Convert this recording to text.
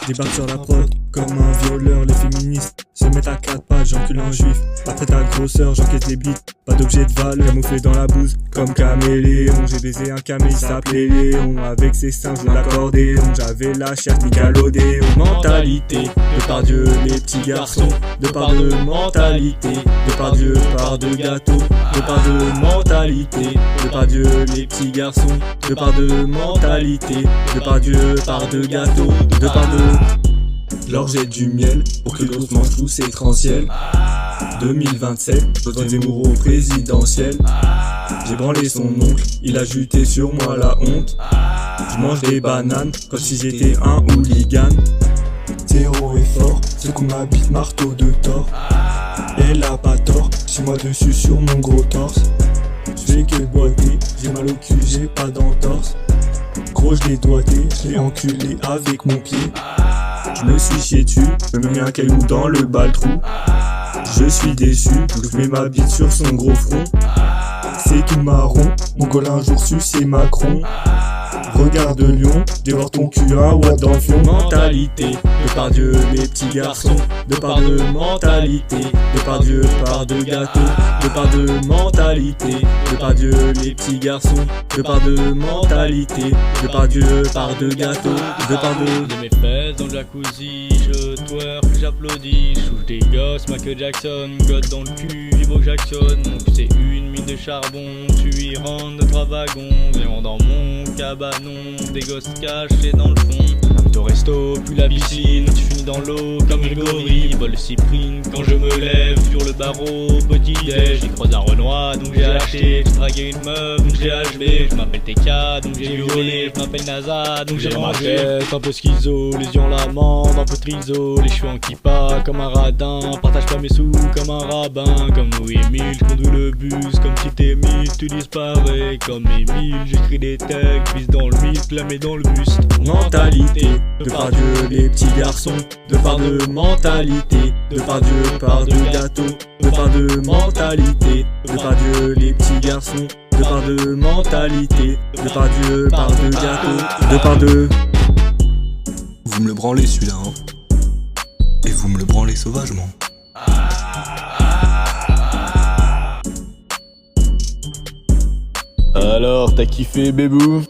Débarque sur la prod, comme un violeur, les féministes se mettent à quatre pattes, j'encule un juif. Après ta grosseur, j'enquête les bites, pas d'objet de valeur, camouflé dans la bouse, comme caméléon. J'ai baisé un camé, il s'appelait Léon, avec ses seins je l'accordéon. J'avais la chair Nickelodeon. Mentalité, de par Dieu les petits garçons, de par de mentalité, de par Dieu par de gâteaux, de par de mentalité, de par Dieu les petits garçons, de par de mentalité, de par Dieu par de gâteaux, de par de... Je leur jette du miel pour que l'autre mange tous ces transiels. 2027, je donne Zemmour au présidentiel. J'ai branlé son oncle, il a juté sur moi la honte. Je mange des bananes comme si j'étais un hooligan. Zéro effort, secoue ma bite marteau de Thor. Elle a pas tort, j'ai moi dessus sur mon gros torse. Je fais que boiter, j'ai mal au cul, j'ai pas d'entorse. Gros je l'ai doigté, je l'ai enculé avec mon pied. Je me suis chié dessus, je me mets un caillou dans le bal-trou. Je suis déçu, donc je mets ma bite sur son gros front. C'est tout marron, mon goal un jour sucer Macron. Regarde Lyon, dévore ton cul à Watt dans le fion. Mentalité, de par Dieu les petits garçons, de par de mentalité, de par Dieu par de gâteaux, de par de mentalité, de par Dieu les petits garçons, de par de mentalité, de par Dieu par de gâteaux, de par de mes fesses dans le jacuzzi, je twerk, j'applaudis, j'ouche des gosses, Michael Jackson, God dans le cul, vibro que j'actionne, mon cul c'est une mine de charbon, tu y rentres de 3 wagons, viens dans mon cabanon, des gosses cachés dans le fond. Au resto, puis la piscine, tu finis dans l'eau comme Grégory, vol le cyprine quand je me lève sur le barreau, petit déj, j'ai croisé un Renoir donc j'ai acheté, j'ai dragué une meuf donc j'ai HB, je m'appelle TK donc j'ai violé, je m'appelle NASA donc j'ai mangé. Un peu schizo, les yeux en l'amande, un peu triso, les cheveux en kippa comme un radin, partage pas mes sous comme un rabbin, comme Louis Emile, je conduis le bus comme si t'es Emile, tu disparais comme Emile, j'écris des textes, pisse dans le mythe, la mets dans le buste. Mentalité, de par Dieu les petits garçons, de par de mentalité, de par Dieu par de gâteaux, de par de mentalité, de par Dieu les petits garçons, de par de mentalité, de par Dieu par de gâteaux, de par de... Vous me le branlez celui-là, hein. Et vous me le branlez sauvagement. Alors, t'as kiffé, bébou?